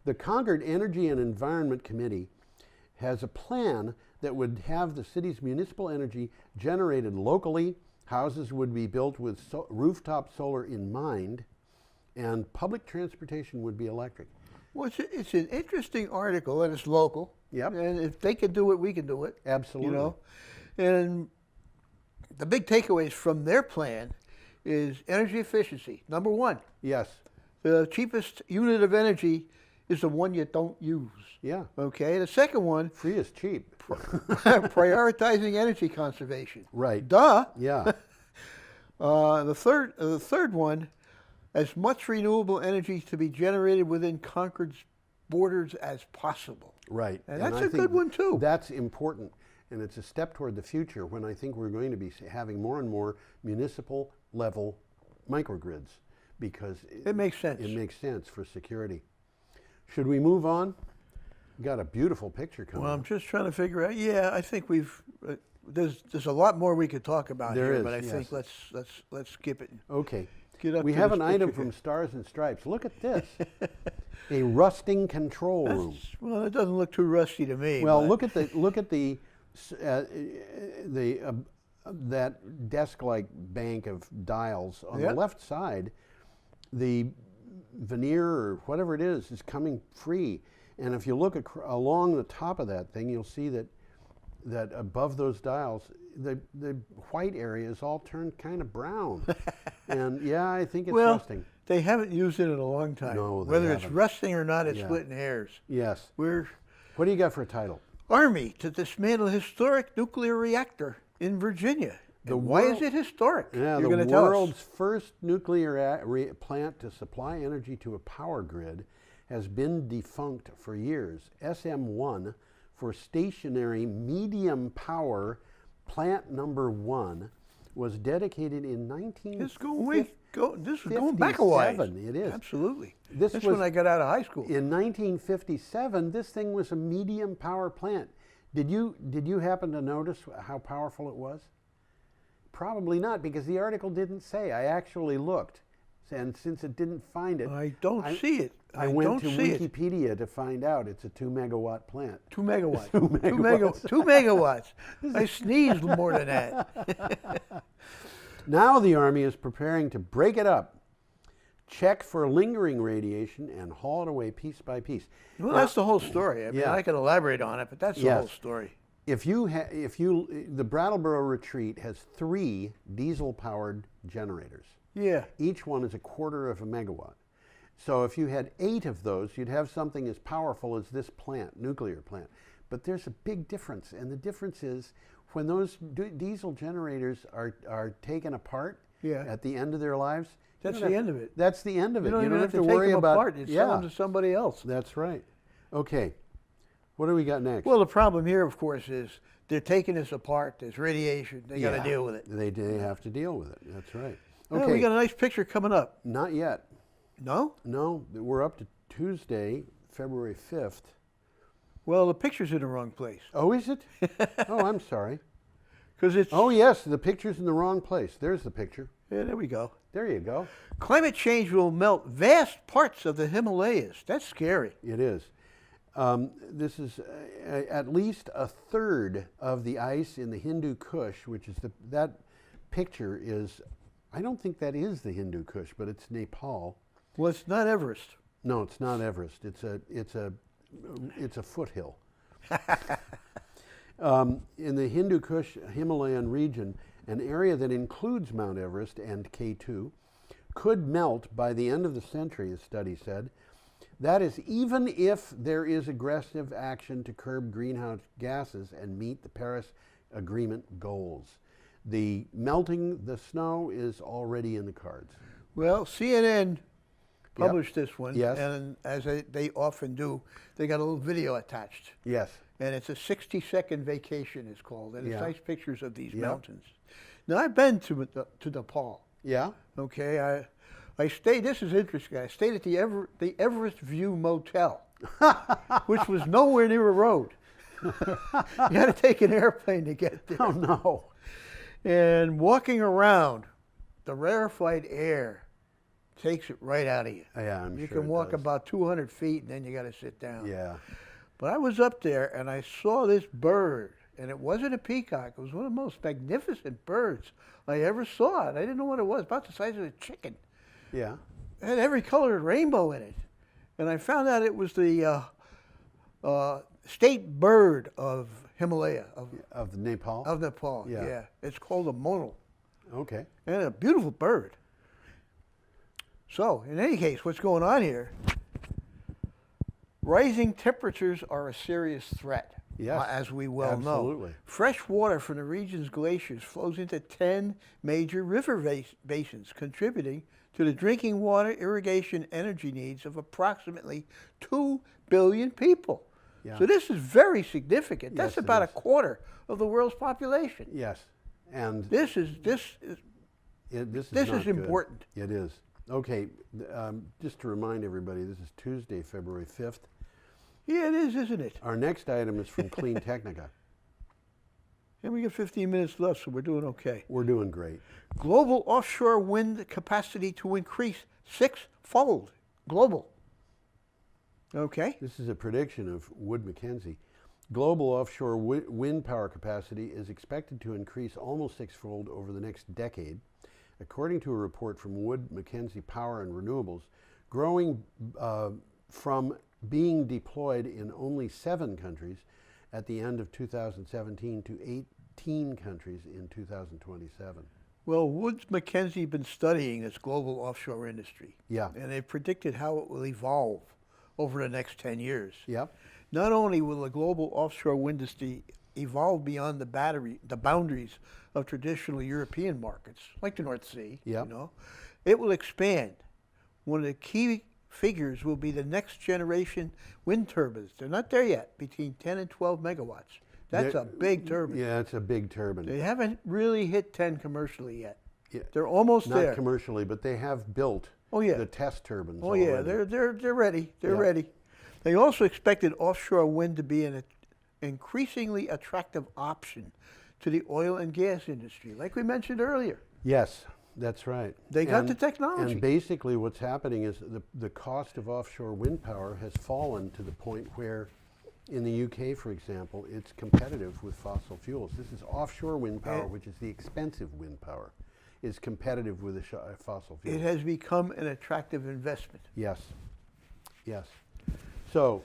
The Concord Energy and Environment Committee has a plan that would have the city's municipal energy generated locally. Houses would be built with rooftop solar in mind, and public transportation would be electric. Well, it's an interesting article, and it's local. Yep. And if they can do it, we can do it. Absolutely. And the big takeaways from their plan is energy efficiency. Number one. Yes. The cheapest unit of energy is the one you don't use. Yeah. Okay. The second one. Free is cheap. Prioritizing energy conservation. Right. Duh. Yeah. The third one, as much renewable energy to be generated within Concord's borders as possible. Right. And that's a good one too. That's important. And it's a step toward the future when I think we're going to be having more and more municipal level microgrids because it makes sense. It makes sense for security. Should we move on? We got a beautiful picture coming. Well, I'm just trying to figure out. Yeah, I think we've. There's a lot more we could talk about here, but I think let's skip it. Okay. We have an item from Stars and Stripes. Look at this. A rusting control room. Well, it doesn't look too rusty to me. Well, look at the that desk-like bank of dials on the left side. The veneer or whatever it is coming free, and if you look along the top of that thing, you'll see that above those dials, the white area is all turned kind of brown. And yeah, I think it's rusting. They haven't used it in a long time. No, they Whether haven't. It's rusting or not, it's splitting hairs. Yes. What do you got for a title? Army to dismantle historic nuclear reactor in Virginia. Why is it historic? Yeah, You're the tell us. world's first nuclear plant to supply energy to a power grid has been defunct for years. SM1 for stationary medium power plant number 1 was dedicated in 1957. This is going back a ways. It is. Absolutely. That's when I got out of high school. In 1957, this thing was a medium power plant. Did you happen to notice how powerful it was? Probably not, because the article didn't say. I actually looked, and since it didn't find it, I don't see it. I went to Wikipedia to find out it's a 2-megawatt plant. 2 megawatts. 2 megawatts. 2 megawatts. I sneezed more than that. Now the Army is preparing to break it up, check for lingering radiation, and haul it away piece by piece. Well, that's the whole story. I mean, I can elaborate on it, but that's the whole story. The Brattleboro retreat has 3 diesel-powered generators. Yeah. Each one is 1/4 of a megawatt. So if you had 8 of those, you'd have something as powerful as this plant, nuclear plant. But there's a big difference, and the difference is when those diesel generators are taken apart at the end of their lives. That's the end of it. That's the end of it. You don't even have to worry take them about apart. You sell them to somebody else. That's right. Okay. What do we got next? Well, the problem here, of course, is they're taking this apart. There's radiation. They got to deal with it. They have to deal with it. That's right. Okay. Well, we got a nice picture coming up. Not yet. No? No. We're up to Tuesday, February 5th. Well, the picture's in the wrong place. Oh, is it? Oh, I'm sorry. It's. Oh, yes, the picture's in the wrong place. There's the picture. Yeah, there we go. There you go. Climate change will melt vast parts of the Himalayas. That's scary. It is. This is at least 1/3 of the ice in the Hindu Kush, which is that picture is. I don't think that is the Hindu Kush, but it's Nepal. Well, it's not Everest. No, it's not Everest. It's a foothill. In the Hindu Kush Himalayan region, an area that includes Mount Everest and K2 could melt by the end of the century, the study said. That is, even if there is aggressive action to curb greenhouse gases and meet the Paris Agreement goals. The melting the snow is already in the cards. Well, CNN published this one, yes. And as they often do, they got a little video attached. Yes. And it's a 60-second vacation, it's called, and it's nice pictures of these mountains. Now, I've been to Nepal. Yeah. Okay, I stayed. This is interesting. I stayed at the Everest View Motel, which was nowhere near a road. You had to take an airplane to get there. Oh no! And walking around, the rarefied air takes it right out of you. Yeah, I'm sure. You can walk about 200 feet, and then you got to sit down. Yeah. But I was up there, and I saw this bird, and it wasn't a peacock. It was one of the most magnificent birds I ever saw. And I didn't know what it was. About the size of a chicken. Yeah. It had every colored rainbow in it. And I found out it was the state bird of Himalaya. Of Nepal? Of Nepal, yeah. It's called a monal. Okay. And a beautiful bird. So, in any case, what's going on here, rising temperatures are a serious threat. Yes, as we well absolutely. know. Fresh water from the region's glaciers flows into 10 major river basins, contributing to the drinking water, irrigation, energy needs of approximately 2 billion people. Yeah. So this is very significant. That's about 1/4 of the world's population. Yes, and this is important. It is. Okay, just to remind everybody, this is Tuesday, February 5th. Yeah, it is, isn't it? Our next item is from Clean Technica. And we got 15 minutes left, so we're doing okay. We're doing great. Global offshore wind capacity to increase 6-fold. Global. Okay. This is a prediction of Wood Mackenzie. Global offshore wind power capacity is expected to increase almost 6-fold over the next decade, according to a report from Wood Mackenzie Power and Renewables, growing from being deployed in only 7 countries at the end of 2017 to 18 countries in 2027. Well, Wood Mackenzie been studying this global offshore industry. Yeah. And they predicted how it will evolve over the next 10 years. Yep. not only will the global offshore wind industry evolve beyond the boundaries of traditional European markets, like the North Sea, Yep. it will expand. One of the key figures will be the next generation wind turbines. They're not there yet, between 10 and 12 megawatts. That's a big turbine. Yeah, it's a big turbine. They haven't really hit 10 commercially yet. Yeah. They're almost there. Not commercially, but they have built the test turbines. Oh yeah, already. they're ready. They're ready. They also expected offshore wind to be an increasingly attractive option to the oil and gas industry, like we mentioned earlier. Yes, that's right. They got the technology. And basically what's happening is the cost of offshore wind power has fallen to the point where in the UK, for example, it's competitive with fossil fuels. This is offshore wind power, which is the expensive wind power, is competitive with the fossil fuels. It has become an attractive investment. Yes, yes. So,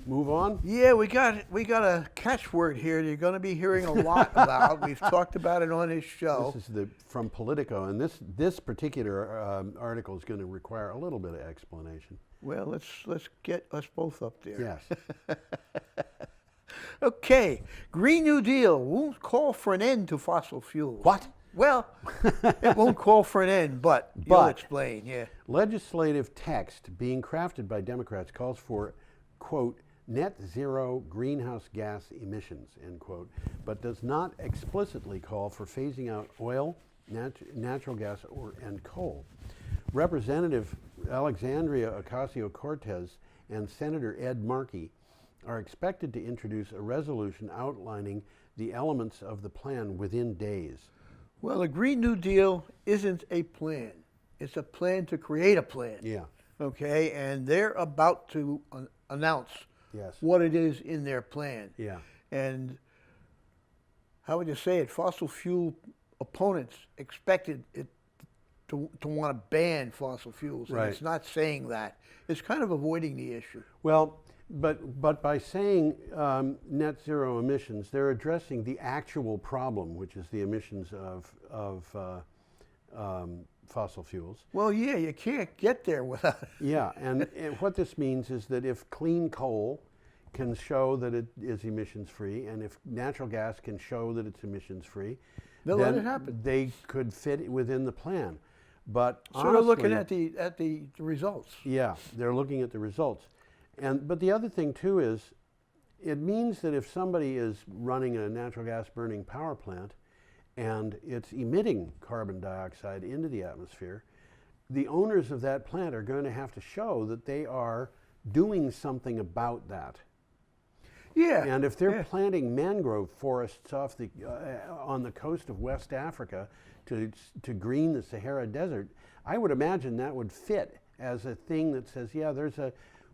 move on? Yeah, we got a catchword here that you're going to be hearing a lot about. We've talked about it on this show. This is from Politico, and this particular article is going to require a little bit of explanation. Well, let's get us both up there. Yes. Okay, Green New Deal won't call for an end to fossil fuels. What? Well, it won't call for an end, but you'll explain, yeah. Legislative text being crafted by Democrats calls for, quote, net zero greenhouse gas emissions, end quote, but does not explicitly call for phasing out oil, natural gas, and coal. Representative Alexandria Ocasio-Cortez and Senator Ed Markey are expected to introduce a resolution outlining the elements of the plan within days. Well, the Green New Deal isn't a plan. It's a plan to create a plan. Yeah. Okay, and they're about to announce what it is in their plan. Yeah. And how would you say it? Fossil fuel opponents expected it to want to ban fossil fuels. And it's not saying that. It's kind of avoiding the issue. Well, but by saying net zero emissions, they're addressing the actual problem, which is the emissions of fossil fuels. Well, yeah, you can't get there without it. Yeah, and what this means is that if clean coal can show that it is emissions free, and if natural gas can show that it's emissions free, they'll let it happen. They could fit within the plan. But so they're looking at the results. Yeah, they're looking at the results. But the other thing too is, it means that if somebody is running a natural gas burning power plant and it's emitting carbon dioxide into the atmosphere, the owners of that plant are going to have to show that they are doing something about that. Yeah. And if they're planting mangrove forests off on the coast of West Africa to green the Sahara Desert, I would imagine that would fit as a thing that says, yeah,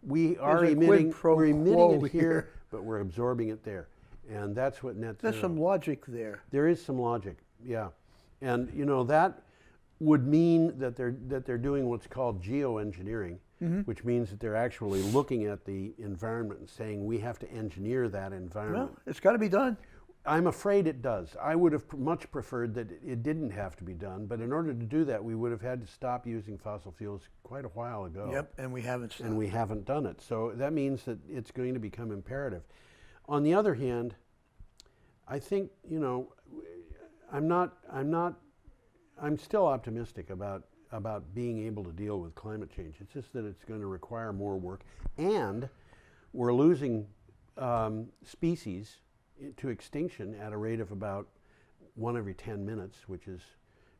we're emitting it here, but we're absorbing it there. And that's what net zero. There's some logic there. There is some logic, yeah. And that would mean that they're doing what's called geoengineering, which means that they're actually looking at the environment and saying, we have to engineer that environment. Well, it's got to be done. I'm afraid it does. I would have much preferred that it didn't have to be done, but in order to do that, we would have had to stop using fossil fuels quite a while ago. Yep, and we haven't stopped. And we haven't done it. So that means that it's going to become imperative. On the other hand, I think, I'm still optimistic about being able to deal with climate change. It's just that it's going to require more work, and we're losing species to extinction at a rate of about 1 every 10 minutes, which is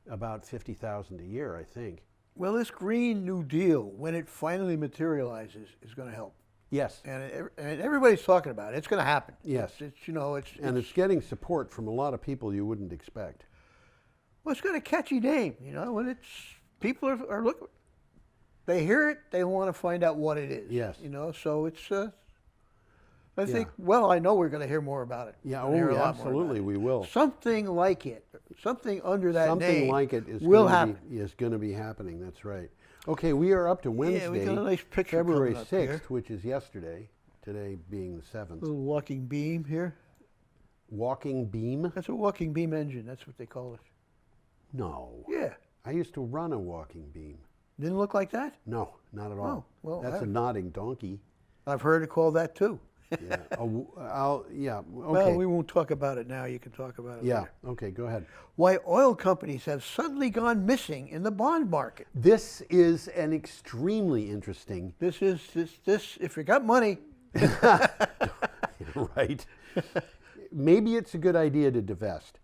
about 50,000 a year, I think. Well, this Green New Deal, when it finally materializes, is going to help. Yes. And everybody's talking about it. It's going to happen. Yes. It's getting support from a lot of people you wouldn't expect. Well, it's got a catchy name, when people are looking, they hear it, they want to find out what it is. Yes. So it's, I think, well, I know we're going to hear more about it. Yeah, absolutely, we will. Something like it, something under that name. Something like it is going to be happening, that's right. Okay, we are up to Wednesday, we got a nice picture February coming up 6th, here. which is yesterday, today being the 7th. Little walking beam here. Walking beam? That's a walking beam engine, that's what they call it. No. Yeah. I used to run a walking beam. Didn't look like that? No, not at all. Oh, well, that's a nodding donkey. I've heard it called that too. Yeah. Yeah. Okay. Well, we won't talk about it now. You can talk about it Yeah. later. Okay. Go ahead. Why oil companies have suddenly gone missing in the bond market. This is an extremely interesting. This. If you got money, Right. Maybe it's a good idea to divest.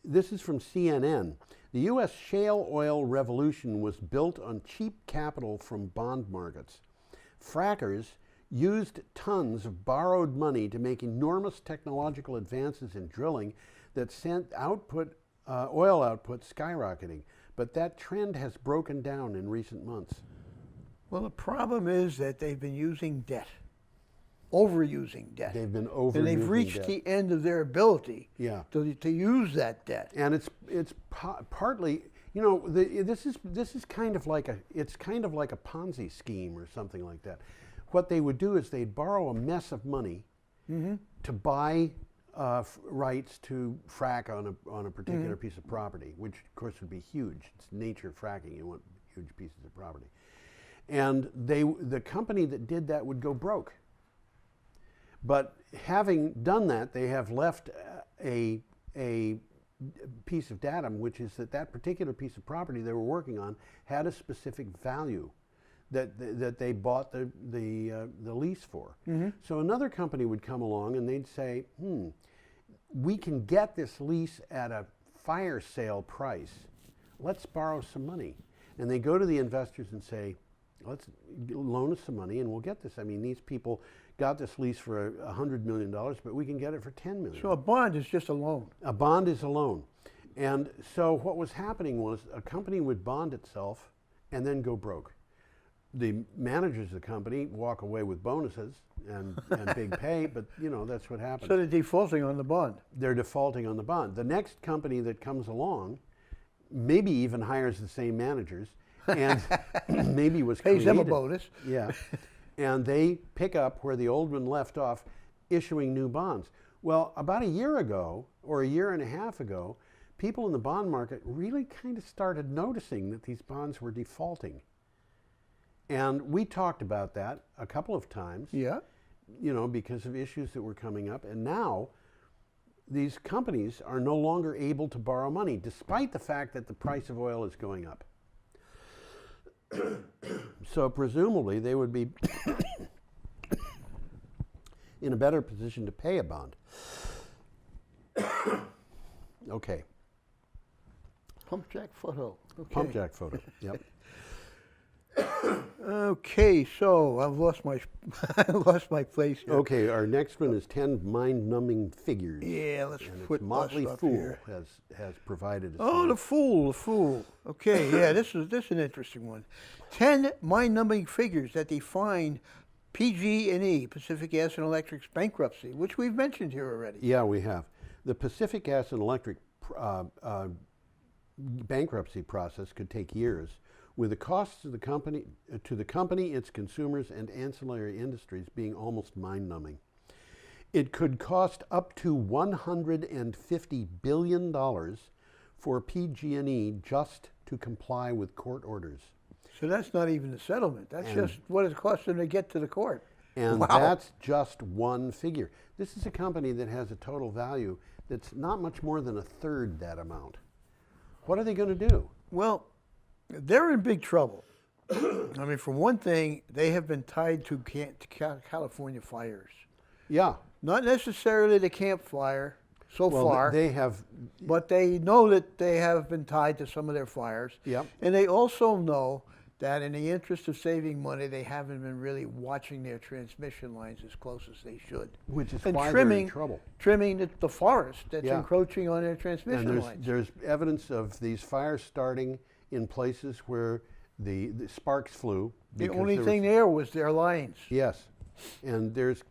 This is from CNN. The U.S. shale oil revolution was built on cheap capital from bond markets. Frackers used tons of borrowed money to make enormous technological advances in drilling that sent oil output skyrocketing. But that trend has broken down in recent months. well, the problem is that they've been using debt, overusing debt. They've been overusing and they've reached debt. the end of their ability Yeah. to use that debt. And it's partly, you know, this is kind of like a Ponzi scheme or something like that. What they would do is they'd borrow a mess of money to buy rights to frack on a particular piece of property, which of course would be huge. It's the nature of fracking. You want huge pieces of property, and the company that did that would go broke. But having done that, they have left a piece of datum, which is that particular piece of property they were working on had a specific value that they bought the lease for. So another company would come along and they'd say, we can get this lease at a fire sale price. Let's borrow some money. And they go to the investors and say, let's loan us some money and we'll get this. I mean, these people got this lease for $100 million, but we can get it for $10 million. So a bond is just a loan. A bond is a loan. And so what was happening was a company would bond itself and then go broke. The managers of the company walk away with bonuses and big pay, but you know, that's what happens. So they're defaulting on the bond. They're defaulting on the bond. The next company that comes along maybe even hires the same managers and maybe was Pays created. them a bonus. Yeah. And they pick up where the old one left off, issuing new bonds. Well, about a year ago, or a year and a half ago, people in the bond market really kind of started noticing that these bonds were defaulting. And we talked about that a couple of times, Yeah. you know, because of issues that were coming up. And now these companies are no longer able to borrow money, despite the fact that the price of oil is going up. So presumably they would be in a better position to pay a bond. Okay. Pump jack photo. Okay. Pump jack photo. Yep. Okay, so I've lost my I lost my place here. Okay, our next one is 10 mind-numbing figures. Yeah, let's And put it's Motley up Fool here. has provided us. Oh, the fool. Okay, yeah, this is an interesting one. 10 mind-numbing figures that define PG&E, Pacific Gas and Electric's bankruptcy, which we've mentioned here already. Yeah, we have. The Pacific Gas and Electric bankruptcy process could take years, with the costs to the company, its consumers, and ancillary industries being almost mind-numbing. It could cost up to $150 billion for PG&E just to comply with court orders. So that's not even the settlement. That's just what it costs them to get to the court. And Wow. that's just one figure. This is a company that has a total value that's not much more than a third that amount. What are they going to do? Well, they're in big trouble. I mean, for one thing, they have been tied to California fires. Yeah. Not necessarily the Camp Fire so far, they have. but they know that they have been tied to some of their fires. Yep. And they also know that in the interest of saving money, they haven't been really watching their transmission lines as close as they should. Which is and why they're in trouble. Trimming the forest that's Yeah. encroaching on their transmission And lines. there's evidence of these fires starting in places where the sparks flew. The because only thing there was their lines. Yes, and there's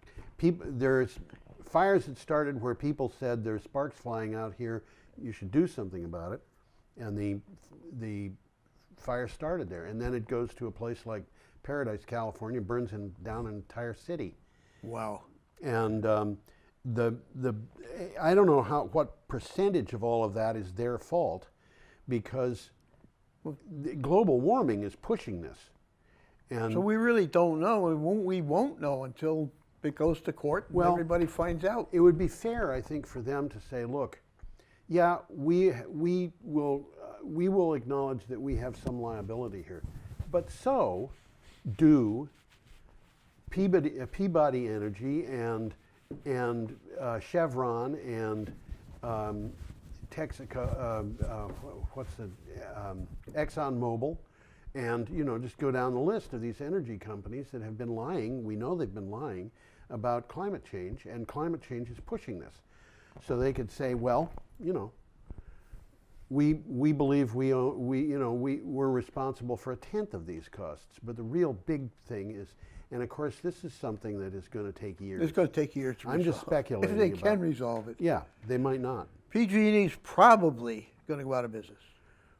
fires that started where people said there's sparks flying out here. You should do something about it, and the fire started there, and then it goes to a place like Paradise, California, burns down an entire city. Wow. And I don't know what percentage of all of that is their fault, because global warming is pushing this. And So we really don't know, and we won't know until it goes to court, and well, everybody finds out. It would be fair, I think, for them to say, look, yeah, we will acknowledge that we have some liability here, but so do Peabody Energy and Chevron and ExxonMobil, and just go down the list of these energy companies that have been lying. We know they've been lying about climate change, and climate change is pushing this. So they could say, well, we believe we're responsible for 1/10 of these costs, but the real big thing is, and of course this is something that is going to take years. It's going to take years to resolve. I'm just speculating. If they can resolve it. Yeah, they might not. PG&E is probably going to go out of business.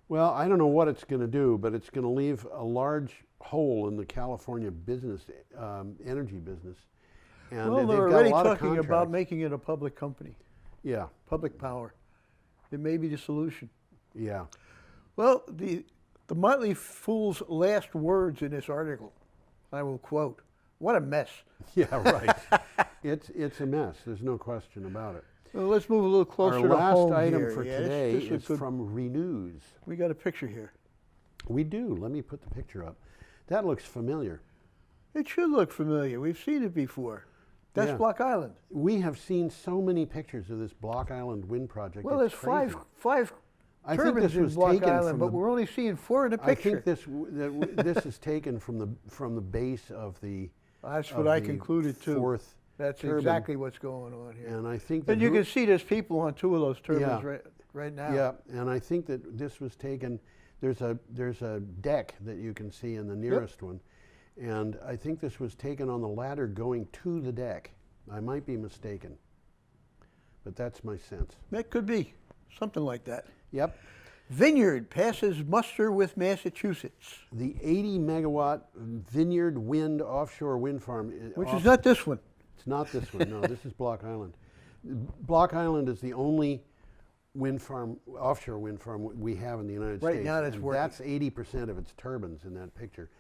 Well, I don't know what it's going to do, but it's going to leave a large hole in the California business, energy business. And well, they're already talking about making it a public company. Yeah. Public power. It may be the solution. Yeah. Well, the Motley Fool's last words in this article, I will quote, "What a mess." Yeah, right. It's a mess. There's no question about it. Well, let's move a little closer to home. Our last item here. for today is from Renews. We got a picture here. We do. Let me put the picture up. That looks familiar. It should look familiar. We've seen it before. That's Block Island. We have seen so many pictures of this Block Island wind project. Well, there's five turbines in Block Island, but we're only seeing 4 in the picture. I think this is taken from the base of the. That's what I concluded too. Fourth That's turbine. Exactly what's going on here. And I think. And you can see there's people on 2 of those turbines right now. Yeah, and I think that this was taken. There's a deck that you can see in the nearest one. And I think this was taken on the ladder going to the deck. I might be mistaken, but that's my sense. That could be something like that. Yep. Vineyard passes muster with Massachusetts. The 80 megawatt Vineyard wind offshore wind farm. Which is not this one. It's not this one, no, this is Block Island. Block Island is the only wind farm, offshore wind farm we have in the United States. Right now that's working. That's 80% of its turbines in that picture.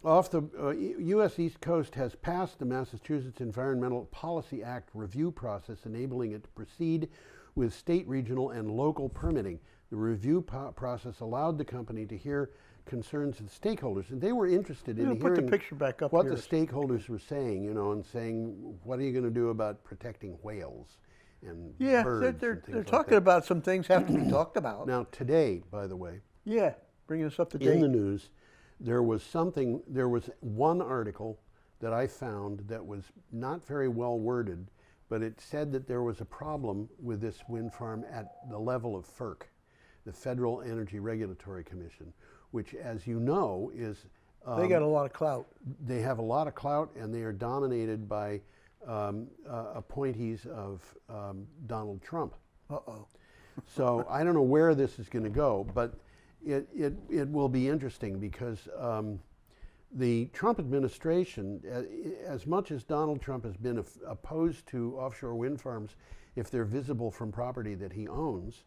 Off the U.S. East Coast has passed the Massachusetts Environmental Policy Act review process, enabling it to proceed with state, regional, and local permitting. The review process allowed the company to hear concerns of the stakeholders, and they were interested in hearing put the picture back up what here. The stakeholders were saying, and saying, what are you going to do about protecting whales and birds? They're and things talking about some things have to be talked about. Now, today, by the way, bringing us up to date. in the news, there was one article that I found that was not very well worded, but it said that there was a problem with this wind farm at the level of FERC, the Federal Energy Regulatory Commission, which, as you know, is... they got a lot of clout. They have a lot of clout, and they are dominated by appointees of Donald Trump. Uh-oh. So I don't know where this is going to go, but it will be interesting because the Trump administration, as much as Donald Trump has been opposed to offshore wind farms if they're visible from property that he owns,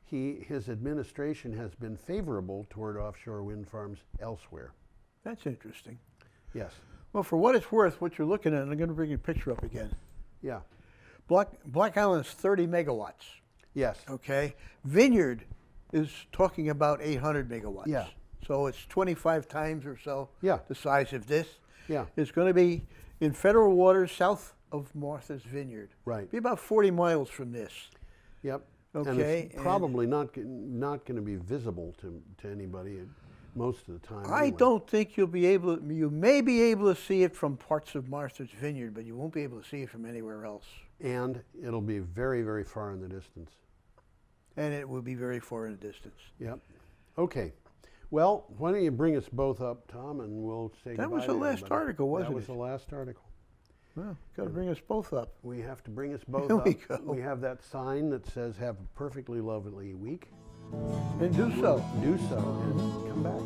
his administration has been favorable toward offshore wind farms elsewhere. That's interesting. Yes. Well, for what it's worth, what you're looking at, and I'm going to bring your picture up again. Yeah. Block Island's 30 megawatts. Yes. Okay. Vineyard is talking about 800 megawatts. Yeah. So it's 25 times or so the size of this. Yeah. It's going to be in federal waters south of Martha's Vineyard. Right. Be about 40 miles from this. Yep. Okay. And it's probably not going to be visible to anybody most of the time. I don't think you'll be able to, you may be able to see it from parts of Martha's Vineyard, but you won't be able to see it from anywhere else. And it'll be very, very far in the distance. And it will be very far in the distance. Yep. Okay. Well, why don't you bring us both up, Tom, and we'll say goodbye. That was the last article, wasn't it? That was the last article. Well, got to bring us both up. We have to bring us both Here up. we go. We have that sign that says, have a perfectly lovely week. And do so. Do so and come back.